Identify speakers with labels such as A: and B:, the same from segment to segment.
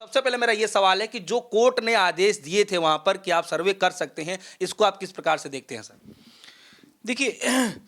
A: सबसे पहले मेरा ये सवाल है कि जो कोर्ट ने आदेश दिए थे वहां पर कि आप सर्वे कर सकते हैं, इसको आप किस प्रकार से देखते हैं सर?
B: देखिए,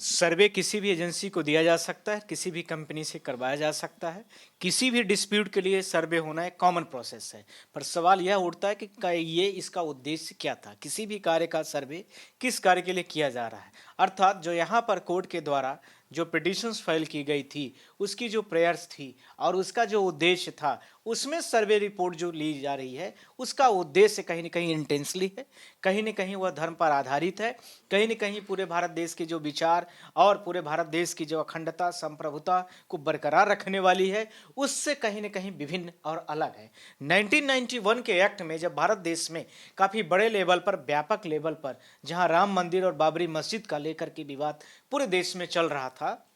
B: सर्वे किसी भी एजेंसी को दिया जा सकता है, किसी भी कंपनी से करवाया जा सकता है। किसी भी डिस्प्यूट के लिए सर्वे होना एक कॉमन प्रोसेस है। पर सवाल यह उठता है कि ये इसका उद्देश्य क्या था? किसी भी कार्य का सर्वे किस कार्य के लिए किया जा रहा है? अर्थात जो यहाँ पर कोर्ट के द्वारा जो पिटिशंस फाइल की गई थी, उसकी जो प्रेयर्स थी और उसका जो उद्देश्य था, उसमें सर्वे रिपोर्ट जो ली जा रही है, उसका उद्देश्य कहीं न कहीं इंटेंसली है, कहीं न कहीं वह धर्म पर आधारित है, कहीं न कहीं पूरे भारत देश के जो विचार और पूरे भारत देश की जो अखंडता, संप्रभुता को बरकरार रखने वाली है, उससे कहीं न कहीं विभिन्न और अलग है। 1991 के एक्ट में जब भारत देश में काफ़ी बड़े लेवल पर, व्यापक लेवल पर, जहाँ राम मंदिर और बाबरी मस्जिद का लेकर के विवाद पूरे देश में चल रहा था,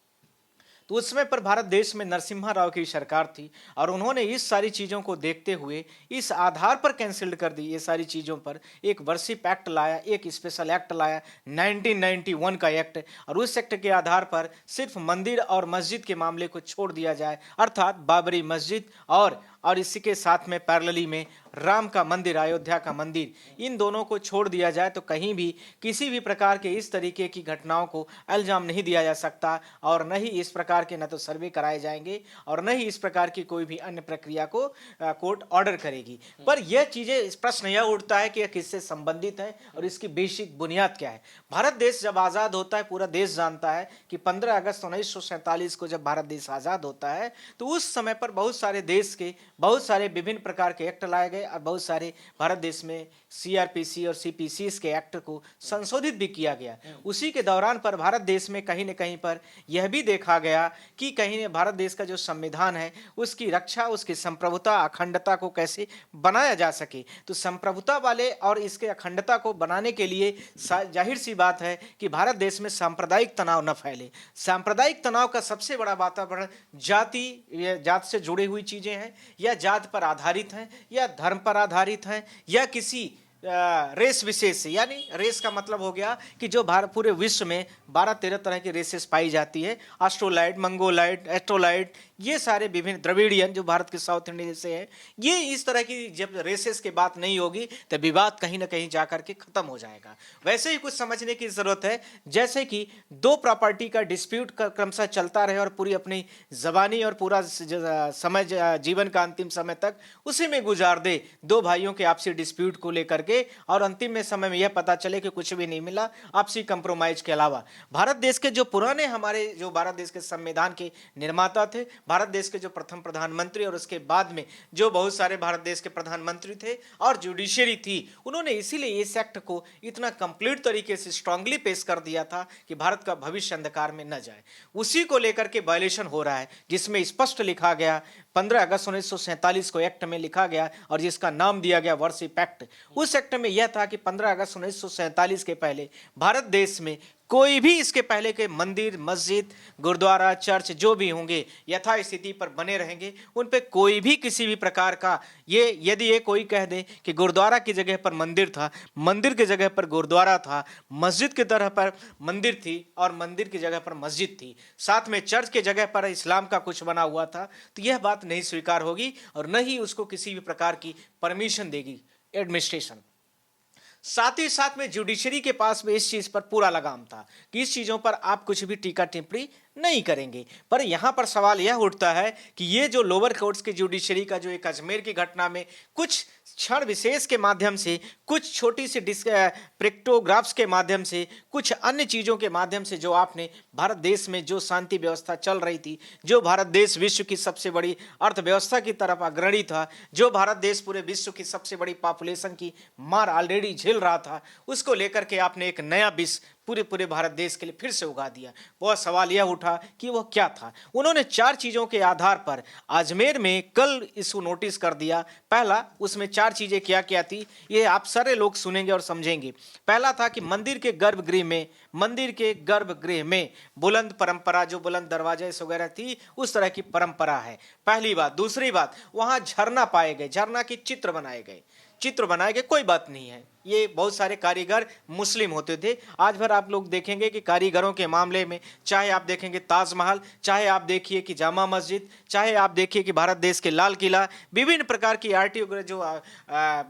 B: तो उस समय पर भारत देश में नरसिम्हा राव की सरकार थी और उन्होंने इस सारी चीज़ों को देखते हुए इस आधार पर कैंसिल कर दी, ये सारी चीज़ों पर एक वर्शिप एक्ट लाया, एक स्पेशल एक्ट लाया 1991 का एक्ट। और उस एक्ट के आधार पर सिर्फ मंदिर और मस्जिद के मामले को छोड़ दिया जाए, अर्थात बाबरी मस्जिद और इसी के साथ में पैरेलली में राम का मंदिर, अयोध्या का मंदिर, इन दोनों को छोड़ दिया जाए तो कहीं भी किसी भी प्रकार के इस तरीके की घटनाओं को इल्जाम नहीं दिया जा सकता और न ही इस प्रकार के न तो सर्वे कराए जाएंगे और न ही इस प्रकार की कोई भी अन्य प्रक्रिया को कोर्ट ऑर्डर करेगी। पर यह चीज़ें, इस प्रश्न यह उठता है कि यह किससे संबंधित है और इसकी बेसिक बुनियाद क्या है। भारत देश जब आज़ाद होता है, पूरा देश जानता है कि 15 अगस्त 1947 को जब भारत देश आज़ाद होता है तो उस समय पर बहुत सारे देश के बहुत सारे विभिन्न प्रकार के एक्ट लाए गए और बहुत सारे भारत देश में सीआरपीसी और सीपीसी के एक्ट को संशोधित भी किया गया। उसी के दौरान पर भारत देश में कहीं न कहीं पर यह भी देखा गया कि कहीं भारत देश का जो संविधान है उसकी रक्षा, उसकी संप्रभुता, अखंडता को कैसे बनाया जा सके। तो संप्रभुता वाले और इसके अखंडता को बनाने के लिए जाहिर सी बात है कि भारत देश में सांप्रदायिक तनाव न फैले। सांप्रदायिक तनाव का सबसे बड़ा वातावरण जात से जुड़ी हुई चीज़ें हैं, या जात पर आधारित हैं, या धर्म पर आधारित हैं, या किसी रेस विशेष से, यानी रेस का मतलब हो गया कि जो भारत पूरे विश्व में 12-13 तरह की रेसेस पाई जाती है, ऑस्ट्रोलाइड, मंगोलाइड, एस्ट्रोलाइड, ये सारे विभिन्न द्रविडियन जो भारत के साउथ इंडिया से हैं, ये इस तरह की जब रेसेस की बात नहीं होगी तो विवाद कहीं ना कहीं जाकर के खत्म हो जाएगा। वैसे ही कुछ समझने की जरूरत है, जैसे कि दो प्रॉपर्टी का डिस्प्यूट क्रमशः चलता रहे और पूरी अपनी जबानी और पूरा समय, जीवन का अंतिम समय तक उसी में गुजार दे, दो भाइयों के आपसी डिस्प्यूट को लेकर के, और अंतिम में समय में यह पता चले कि कुछ भी नहीं मिला आपसी कंप्रोमाइज के अलावा। भारत देश के जो पुराने, हमारे जो भारत देश के संविधान के निर्माता थे, भारत देश के जो प्रथम प्रधानमंत्री और उसके बाद में जो बहुत सारे भारत देश के प्रधानमंत्री थे और जुडिशरी थी, उन्होंने इसीलिए इस एक्ट को इतना कंप्लीट तरीके से स्ट्रांगली पेश कर दिया था कि भारत का भविष्य अंधकार में न जाए। उसी को लेकर के वायलेशन हो रहा है, जिसमें स्पष्ट लिखा गया 15 अगस्त 1947 को एक्ट में लिखा गया और जिसका नाम दिया गया वर्शिप एक्ट। उस एक्ट में यह था कि 15 अगस्त 1947 के पहले भारत देश में कोई भी, इसके पहले के मंदिर, मस्जिद, गुरुद्वारा, चर्च जो भी होंगे यथा स्थिति पर बने रहेंगे, उन पे कोई भी किसी भी प्रकार का, ये यदि ये कोई कह दे कि गुरुद्वारा की जगह पर मंदिर था, मंदिर की जगह पर गुरुद्वारा था, मस्जिद की तरह पर मंदिर थी और मंदिर की जगह पर मस्जिद थी, साथ में चर्च की जगह पर इस्लाम का कुछ बना हुआ था, तो यह बात नहीं स्वीकार होगी और न ही उसको किसी भी प्रकार की परमिशन देगी एडमिनिस्ट्रेशन। साथ ही साथ में जुडिशरी के पास में इस चीज पर पूरा लगाम था कि इस चीजों पर आप कुछ भी टीका टिप्पणी नहीं करेंगे। पर यहां पर सवाल यह उठता है कि ये जो लोअर कोर्ट्स की जुडिशरी का जो एक अजमेर की घटना में कुछ क्षण विशेष के माध्यम से, कुछ छोटी सी प्रिक्टोग्राफ्स के माध्यम से, कुछ अन्य चीज़ों के माध्यम से, जो आपने भारत देश में जो शांति व्यवस्था चल रही थी, जो भारत देश विश्व की सबसे बड़ी अर्थव्यवस्था की तरफ अग्रणी था, जो भारत देश पूरे विश्व की सबसे बड़ी पॉपुलेशन की मार ऑलरेडी झेल रहा था, उसको लेकर के आपने एक नया विष पूरे भारत देश के लिए फिर से उगा दिया। वह सवाल यह उठा कि वह क्या था। उन्होंने 4 चीज़ों के आधार पर अजमेर में कल इसको नोटिस कर दिया। पहला, उसमें 4 चीज़ें क्या क्या थी, ये आप सारे लोग सुनेंगे और समझेंगे। पहला था कि मंदिर के गर्भगृह में मंदिर के गर्भगृह में बुलंद परंपरा, जो बुलंद दरवाजे वगैरह थी, उस तरह की परंपरा है। पहली बात। दूसरी बात, वहां झरना पाए गए, झरना के चित्र बनाए गए, कोई बात नहीं है। ये बहुत सारे कारीगर मुस्लिम होते थे। आज भर आप लोग देखेंगे कि कारीगरों के मामले में, चाहे आप देखेंगे ताजमहल, चाहे आप देखिए कि जामा मस्जिद, चाहे आप देखिए कि भारत देश के लाल किला, विभिन्न प्रकार की आर्ट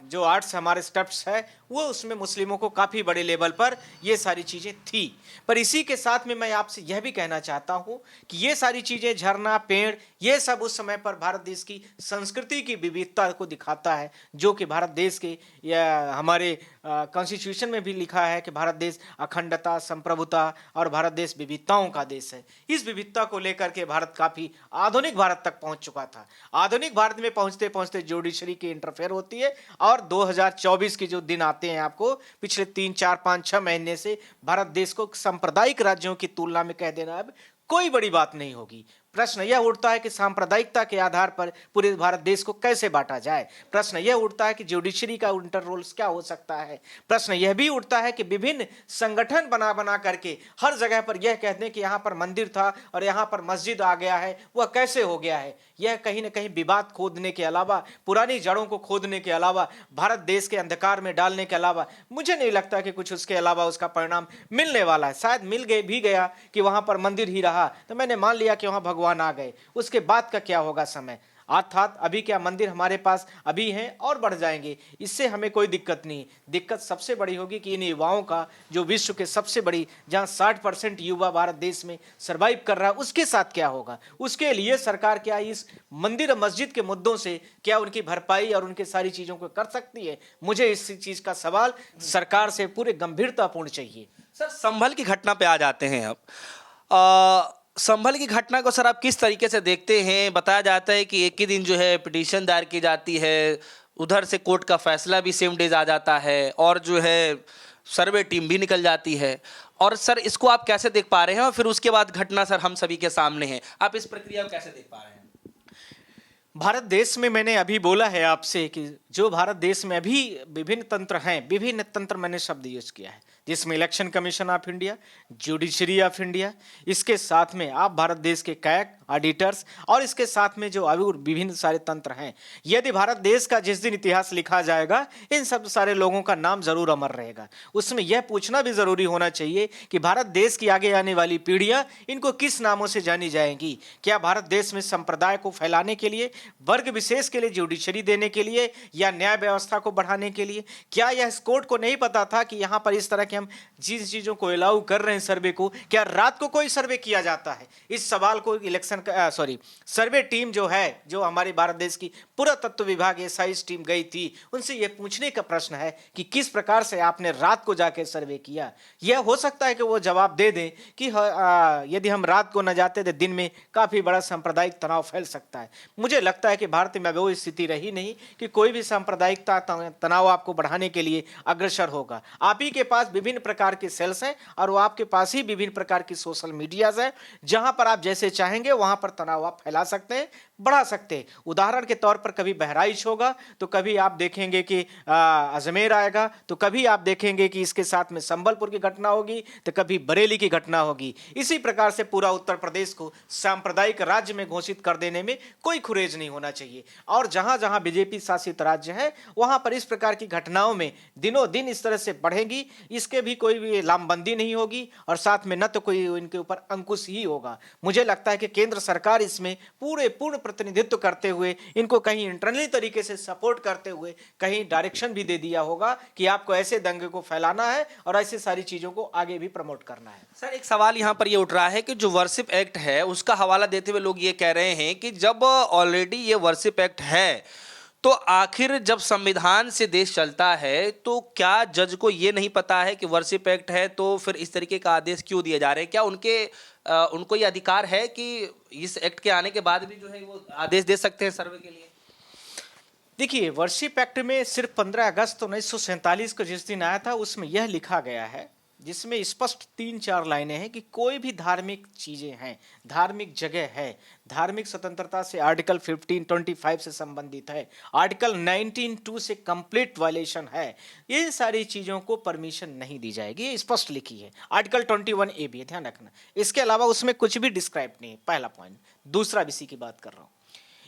B: जो आर्ट्स हमारे स्टफ्स है, वो उसमें मुस्लिमों को काफ़ी बड़े लेवल पर ये सारी चीज़ें थी। पर इसी के साथ में मैं आपसे यह भी कहना चाहता हूँ कि ये सारी चीज़ें, झरना, पेड़, ये सब उस समय पर भारत देश की संस्कृति की विविधता को दिखाता है, जो कि भारत देश के या हमारे कॉन्स्टिट्यूशन में भी लिखा है कि भारत देश अखंडता, संप्रभुता और भारत देश विविधताओं का देश है। इस विविधता को लेकर के भारत काफ़ी आधुनिक भारत तक पहुंच चुका था। आधुनिक भारत में पहुंचते पहुंचते जुडिशरी की इंटरफेयर होती है और 2024 के जो दिन आते हैं, आपको पिछले 3, 4, 5, 6 महीने से भारत देश को सांप्रदायिक राज्यों की तुलना में कह देना अब कोई बड़ी बात नहीं होगी। प्रश्न यह उठता है कि सांप्रदायिकता के आधार पर पूरे भारत देश को कैसे बांटा जाए। प्रश्न यह उठता है कि जुडिशरी का इंटर रोल्स क्या हो सकता है। प्रश्न यह भी उठता है कि विभिन्न संगठन बना बना करके हर जगह पर यह कहते हैं कि यहाँ पर मंदिर था और यहाँ पर मस्जिद आ गया है, वह कैसे हो गया है। यह कहीं ना कहीं विवाद खोदने के अलावा, पुरानी जड़ों को खोदने के अलावा, भारत देश के अंधकार में डालने के अलावा मुझे नहीं लगता कि कुछ उसके अलावा उसका परिणाम मिलने वाला है। शायद मिल गए भी गया कि वहाँ पर मंदिर ही रहा तो मैंने मान लिया कि वहाँ भगवान आ गए, उसके बाद का क्या होगा समय। अर्थात अभी क्या मंदिर हमारे पास अभी हैं और बढ़ जाएंगे, इससे हमें कोई दिक्कत नहीं। दिक्कत सबसे बड़ी होगी कि इन युवाओं का, जो विश्व के सबसे बड़ी, जहां 60% युवा भारत देश में सर्वाइव कर रहा है, उसके साथ क्या होगा। उसके लिए सरकार क्या इस मंदिर और मस्जिद के मुद्दों से क्या उनकी भरपाई और उनके सारी चीजों को कर सकती है। मुझे इस चीज का सवाल सरकार से पूरे गंभीरतापूर्ण चाहिए।
A: सर, संभल की घटना पे आ जाते हैं अब। संभल की घटना को सर आप किस तरीके से देखते हैं? बताया जाता है कि एक ही दिन जो है पिटीशन दायर की जाती है, उधर से कोर्ट का फैसला भी सेम डेज आ जाता है और जो है सर्वे टीम भी निकल जाती है। और सर इसको आप कैसे देख पा रहे हैं? और फिर उसके बाद घटना सर हम सभी के सामने है, आप इस प्रक्रिया को कैसे देख पा रहे हैं?
B: भारत देश में मैंने अभी बोला है आपसे कि जो भारत देश में अभी विभिन्न तंत्र हैं, विभिन्न तंत्र मैंने शब्द यूज किया है, जिसमें election commission of India, judiciary of India, इसके साथ में आप भारत देश के कैग, ऑडिटर्स और इसके साथ में जो अभी विभिन्न सारे तंत्र हैं। यदि भारत देश का जिस दिन इतिहास लिखा जाएगा, इन सब सारे लोगों का नाम जरूर अमर रहेगा। उसमें यह पूछना भी जरूरी होना चाहिए कि भारत देश की आगे आने वाली पीढ़ियां इनको किस नामों से जानी जाएंगी। क्या भारत देश में संप्रदाय को फैलाने के लिए, वर्ग विशेष के लिए जुडिशरी देने के लिए, या न्याय व्यवस्था को बढ़ाने के लिए? क्या यह इस कोर्ट को नहीं पता था कि यहाँ पर इस तरह के हम जिन चीजों को अलाउ कर रहे हैं, सर्वे को, क्या रात को कोई सर्वे किया जाता है? इस सवाल को सर्वे टीम जो है, जो हमारे भारत देश की पुरातत्व विभाग SIS टीम गई थी, उनसे यह पूछने का प्रश्न है कि किस प्रकार से आपने रात को जाकर सर्वे किया। यह हो सकता है कि वो जवाब दे दें कि यदि हम रात को न जाते तो दिन में काफी बड़ा सांप्रदायिक तनाव फैल सकता है। मुझे लगता है कि भारत में वो स्थिति रही नहीं कि कोई भी सांप्रदायिक तनाव आपको बढ़ाने के लिए अग्रसर होगा। आप ही के पास विभिन्न प्रकार के सेल्स हैं और वो आपके पास ही विभिन्न प्रकार की सोशल मीडियाज है, जहां पर आप जैसे चाहेंगे वहां पर तनाव आप फैला सकते हैं, बढ़ा सकते हैं। उदाहरण के तौर पर कभी बहराइच होगा तो कभी आप देखेंगे कि अजमेर आएगा, तो कभी आप देखेंगे कि इसके साथ में संबलपुर की घटना होगी, तो कभी बरेली की घटना होगी। इसी प्रकार से पूरा उत्तर प्रदेश को सांप्रदायिक राज्य में घोषित कर देने में कोई खुरेज नहीं होना चाहिए। और जहां जहां बीजेपी शासित राज्य है, वहां पर इस प्रकार की घटनाओं में दिनों दिन इस तरह से बढ़ेगी, इसके भी कोई भी लामबंदी नहीं होगी और साथ में न तो कोई इनके ऊपर अंकुश ही होगा। मुझे लगता है कि केंद्र सरकार इसमें पूर्ण प्रतिनिधित्व करते हुए, इनको कहीं इंटरनली तरीके से सपोर्ट करते हुए कहीं डायरेक्शन भी दे दिया होगा कि आपको ऐसे दंगे को फैलाना है और ऐसे सारी चीजों को आगे भी प्रमोट करना है।
A: सर, एक सवाल यहाँ पर ये उठ रहा है कि जो वर्शिप एक्ट है उसका हवाला देते हुए लोग ये कह रहे हैं कि जब ऑलरेडी ये वर्शिप एक्ट है तो आखिर जब संविधान से देश चलता है तो क्या जज को ये नहीं पता है कि वर्शिप एक्ट है, तो फिर इस तरीके का आदेश क्यों दिए जा रहे हैं? क्या उनको ये अधिकार है कि इस एक्ट के आने के बाद भी जो है वो आदेश दे सकते हैं सर्वे के लिए?
B: देखिए, वर्शिप एक्ट में सिर्फ 15 अगस्त 1947 को जिस दिन आया था, उसमें यह लिखा गया है, जिसमें स्पष्ट 3-4 लाइनें हैं कि कोई भी धार्मिक चीजें हैं, धार्मिक जगह है, धार्मिक स्वतंत्रता से आर्टिकल 1525 से संबंधित है, आर्टिकल 19(2) से कंप्लीट वायलेशन है, इन सारी चीजों को परमिशन नहीं दी जाएगी, ये स्पष्ट लिखी है। आर्टिकल 21A भी है, ध्यान रखना। इसके अलावा उसमें कुछ भी डिस्क्राइब नहीं है, पहला पॉइंट। दूसरा इसी की बात कर रहा हूं,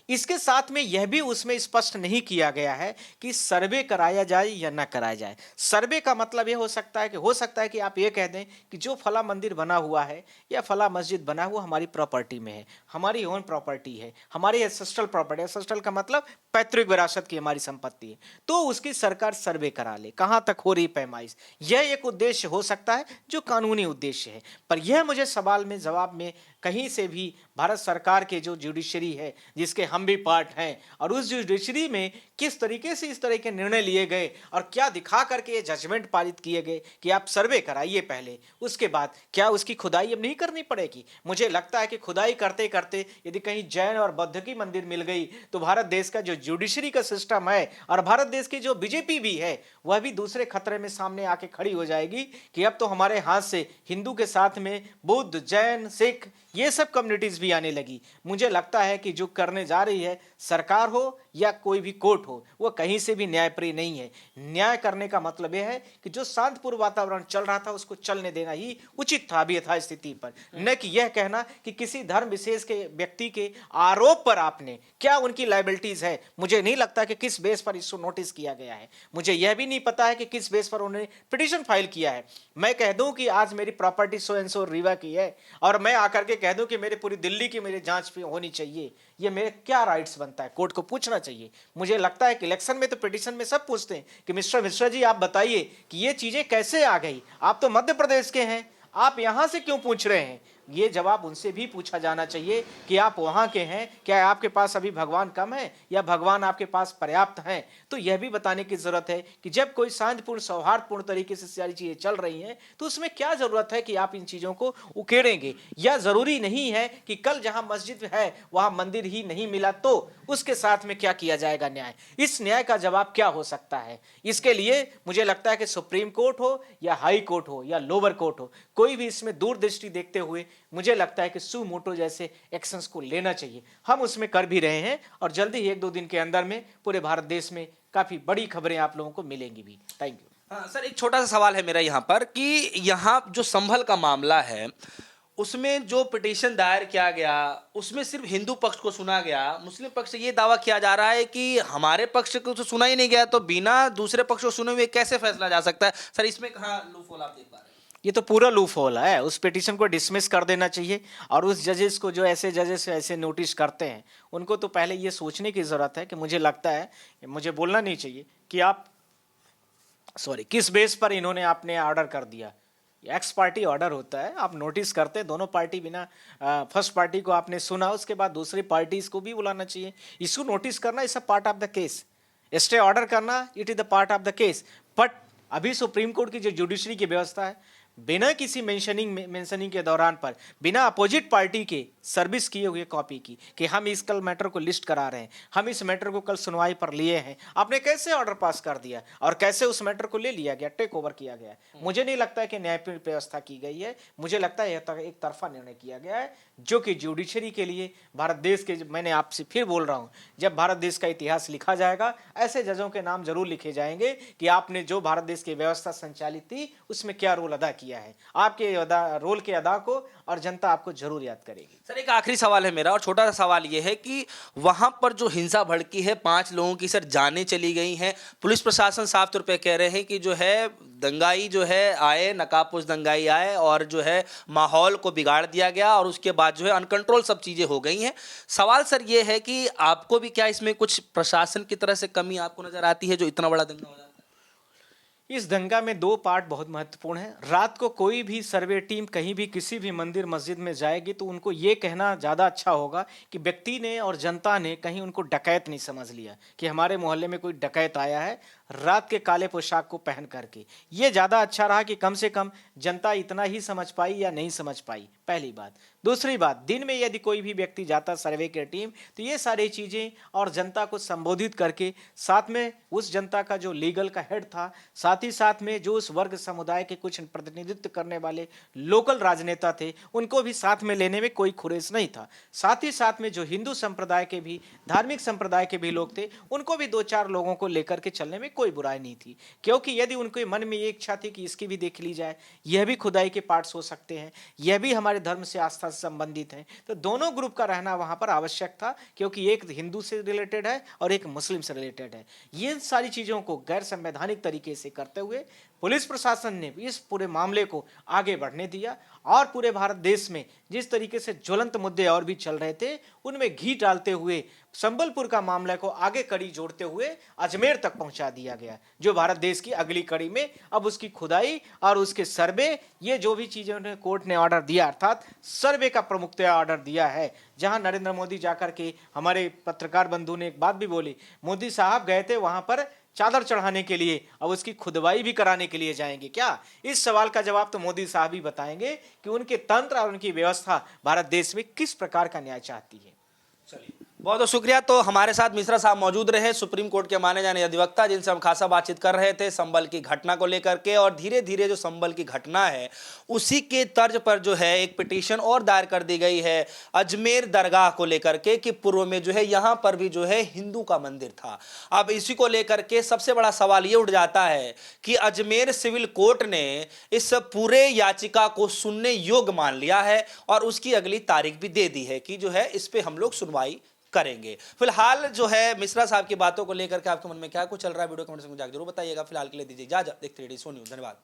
B: इसके साथ में यह भी उसमें स्पष्ट नहीं किया गया है कि सर्वे कराया जाए या ना कराया जाए। सर्वे का मतलब यह हो सकता है कि आप ये कह दें कि जो फला मंदिर बना हुआ है या फला मस्जिद बना हुआ हमारी प्रॉपर्टी में है, हमारी ओन प्रॉपर्टी है, हमारी एंसेस्ट्रल प्रॉपर्टी, एंसेस्ट्रल का मतलब पैतृक विरासत की हमारी संपत्ति है, तो उसकी सरकार सर्वे करा ले, कहां तक हो रही पैमाइश। यह एक उद्देश्य हो सकता है जो कानूनी उद्देश्य है, पर यह मुझे सवाल में जवाब में कहीं से भी भारत सरकार के जो जुडिशरी है, जिसके हम भी पार्ट हैं, और उस जुडिशरी में किस तरीके से इस तरह के निर्णय लिए गए और क्या दिखा करके ये जजमेंट पारित किए गए कि आप सर्वे कराइए पहले, उसके बाद क्या उसकी खुदाई अब नहीं करनी पड़ेगी। मुझे लगता है कि खुदाई करते करते यदि कहीं जैन और बौद्ध की मंदिर मिल गई तो भारत देश का जो जुडिशरी का सिस्टम है और भारत देश की जो बीजेपी भी है वह भी दूसरे खतरे में सामने आके खड़ी हो जाएगी कि अब तो हमारे हाथ से हिंदू के साथ में बुद्ध, जैन, सिख, ये सब कम्युनिटीज भी आने लगी। मुझे लगता है कि जो करने जा रही है सरकार हो या कोई भी कोर्ट हो, वो कहीं से भी न्यायप्रिय नहीं है। न्याय करने का मतलब यह है कि जो शांतिपूर्ण वातावरण चल रहा था उसको चलने देना ही उचित था अभी यथा स्थिति पर, न कि यह कहना कि किसी धर्म विशेष के व्यक्ति के आरोप पर आपने क्या उनकी लायबिलिटीज है। मुझे नहीं लगता कि किस बेस पर इसको नोटिस किया गया है, मुझे यह भी नहीं पता है कि किस बेस पर उन्होंने पिटीशन फाइल किया है। मैं कह दूं कि आज मेरी property so and so Rewa की है और मैं आकर के कह दूं कि मेरे पूरी दिल्ली की मेरी जांच होनी चाहिए, ये मेरे क्या राइट्स बनता है, कोर्ट को पूछना चाहिए। मुझे लगता है कि इलेक्शन में तो पिटीशन में सब पूछते हैं कि मिस्टर मिश्रा जी आप बताइए कि ये चीजें कैसे आ गई, आप तो मध्य प्रदेश के हैं, आप यहां से क्यों पूछ रहे हैं। ये जवाब उनसे भी पूछा जाना चाहिए कि आप वहां के हैं, क्या आपके पास अभी भगवान कम है या भगवान आपके पास पर्याप्त हैं। तो यह भी बताने की जरूरत है कि जब कोई शांतिपूर्ण सौहार्दपूर्ण तरीके से सारी चीजें चल रही हैं तो उसमें क्या जरूरत है कि आप इन चीजों को उकेड़ेंगे। या जरूरी नहीं है कि कल जहां मस्जिद है वहां मंदिर ही नहीं मिला तो उसके साथ में क्या किया जाएगा न्याय। इस न्याय का जवाब क्या हो सकता है। इसके लिए मुझे लगता है कि सुप्रीम कोर्ट हो या हाई कोर्ट हो या लोअर कोर्ट हो, कोई भी इसमें दूरदृष्टि देखते हुए मुझे लगता है कि सू मोटो जैसे एक्शंस को लेना चाहिए। हम उसमें कर भी रहे हैं और जल्दी ही 1-2 दिन के अंदर में पूरे भारत देश में काफी बड़ी खबरें आप लोगों को मिलेंगी भी। Thank you.
A: हाँ सर, एक छोटा सा सवाल है मेरा यहाँ पर कि यहाँ जो संभल का मामला है उसमें जो पिटीशन दायर किया गया उसमें सिर्फ हिंदू पक्ष को सुना गया, मुस्लिम पक्ष से ये दावा किया जा रहा है कि हमारे पक्ष को तो सुना ही नहीं गया, तो बिना दूसरे पक्ष को सुने हुए कैसे फैसला जा सकता है। सर इसमें कहाँ लूपहोल आप देख पा रहे हैं।
B: ये तो पूरा लूप होल है, उस पिटीशन को डिसमिस कर देना चाहिए और उस जजेस को जो ऐसे जजेस ऐसे नोटिस करते हैं उनको तो पहले ये सोचने की जरूरत है कि मुझे लगता है मुझे बोलना नहीं चाहिए कि आप किस बेस पर इन्होंने आपने ऑर्डर कर दिया। एक्स पार्टी ऑर्डर होता है, आप नोटिस करते हैं दोनों पार्टी बिना फर्स्ट पार्टी को आपने सुना, उसके बाद दूसरी पार्टीज को भी बुलाना चाहिए। इसको नोटिस करना is a part of the case, stay order करना it is the part of the case. But अभी सुप्रीम कोर्ट की जो जुडिशरी की व्यवस्था है बिना किसी मेंशनिंग के दौरान पर बिना अपोजिट पार्टी के सर्विस किए हुए कॉपी की कि हम इस कल मैटर को लिस्ट करा रहे हैं, हम इस मैटर को कल सुनवाई पर लिए हैं, आपने कैसे ऑर्डर पास कर दिया और कैसे उस मैटर को ले लिया गया, टेक ओवर किया गया। मुझे नहीं लगता है कि न्यायपूर्ण व्यवस्था की गई है, मुझे लगता है एक तरफा निर्णय किया गया है जो कि जुडिशरी के लिए भारत देश के, मैंने आपसे फिर बोल रहा हूं, जब भारत देश का इतिहास लिखा जाएगा ऐसे जजों के नाम जरूर लिखे जाएंगे कि आपने जो भारत देश की व्यवस्था संचालित थी उसमें क्या रोल अदा किया है। आपके रोल के अदा को और जनता आपको जरूर याद करेगी।
A: सर एक आखिरी सवाल है मेरा और छोटा सा सवाल ये है कि वहां पर जो हिंसा भड़की है 5 लोगों की सर जानें चली गई हैं, पुलिस प्रशासन साफ तौर पे कह रहे हैं कि जो है दंगाई जो है आए, नकाबपोश दंगाई आए और जो है माहौल को बिगाड़ दिया गया और उसके बाद जो है अनकंट्रोल सब चीजें हो गई हैं। सवाल सर ये है कि आपको भी क्या इसमें कुछ प्रशासन की तरह से कमी आपको नजर आती है जो इतना बड़ा दंगा हो जाता है।
B: इस दंगा में 2 पार्ट बहुत महत्वपूर्ण है। रात को कोई भी सर्वे टीम कहीं भी किसी भी मंदिर मस्जिद में जाएगी तो उनको ये कहना ज़्यादा अच्छा होगा कि व्यक्ति ने और जनता ने कहीं उनको डकैत नहीं समझ लिया कि हमारे मोहल्ले में कोई डकैत आया है रात के काले पोशाक को पहन करके। ये ज़्यादा अच्छा रहा कि कम से कम जनता इतना ही समझ पाई या नहीं समझ पाई, पहली बात। दूसरी बात, दिन में यदि कोई भी व्यक्ति जाता सर्वे की टीम, तो ये सारी चीजें और जनता को संबोधित करके, साथ में उस जनता का जो लीगल का हेड था, साथ ही साथ में जो उस वर्ग समुदाय के कुछ प्रतिनिधित्व करने वाले लोकल राजनेता थे, उनको भी साथ में लेने में कोई खुरेस नहीं था। साथ ही साथ में जो हिंदू संप्रदाय के भी, धार्मिक संप्रदाय के भी लोग थे, उनको भी 2-4 लोगों को लेकर के चलने में कोई बुराई नहीं थी। क्योंकि यदि उनके मन में ये इच्छा थी कि इसकी भी देख ली जाए, यह भी खुदाई के पार्ट्स हो सकते हैं, यह भी हमारे धर्म से, आस्था से संबंधित हैं, तो दोनों ग्रुप का रहना वहां पर आवश्यक था, क्योंकि एक हिंदू से रिलेटेड है और एक मुस्लिम से रिलेटेड है। ये सारी चीजों को गैर संवैधानिक तरीके से करते हुए पुलिस प्रशासन ने इस पूरे मामले को आगे बढ़ने दिया, और पूरे भारत देश में जिस तरीके से ज्वलंत मुद्दे और भी चल रहे थे, उनमें घी डालते हुए संबलपुर का मामला को आगे कड़ी जोड़ते हुए अजमेर तक पहुंचा दिया गया, जो भारत देश की अगली कड़ी में अब उसकी खुदाई और उसके सर्वे, ये जो भी चीजें उन्हें कोर्ट ने ऑर्डर दिया, अर्थात सर्वे का प्रमुखतया ऑर्डर दिया है। जहां नरेंद्र मोदी जाकर के, हमारे पत्रकार बंधु ने एक बात भी बोली, मोदी साहब गए थे वहां पर चादर चढ़ाने के लिए, अब उसकी खुदवाई भी कराने के लिए जाएंगे क्या? इस सवाल का जवाब तो मोदी साहब ही बताएंगे कि उनके तंत्र और उनकी व्यवस्था भारत देश में किस प्रकार का न्याय चाहती है।
A: चलिए, बहुत बहुत शुक्रिया। तो हमारे साथ मिश्रा साहब मौजूद रहे, सुप्रीम कोर्ट के माने जाने अधिवक्ता, जिनसे हम खासा बातचीत कर रहे थे संबल की घटना को लेकर के, और धीरे धीरे जो संबल की घटना है उसी के तर्ज पर जो है एक पिटीशन और दायर कर दी गई है अजमेर दरगाह को लेकर के, कि पूर्व में जो है यहां पर भी जो है हिंदू का मंदिर था। अब इसी को लेकर के सबसे बड़ा सवाल ये उठ जाता है कि अजमेर सिविल कोर्ट ने इस पूरे याचिका को सुनने योग्य मान लिया है और उसकी अगली तारीख भी दे दी है कि जो है इस पे हम लोग सुनवाई करेंगे। फिलहाल जो है मिश्रा साहब की बातों को लेकर के आपके मन में क्या कुछ चल रहा है, वीडियो कमेंट में जाकर जरूर बताइएगा। फिलहाल के लिए दीजिए इजाजत, देखते रहिए सोनी न्यूज़। धन्यवाद।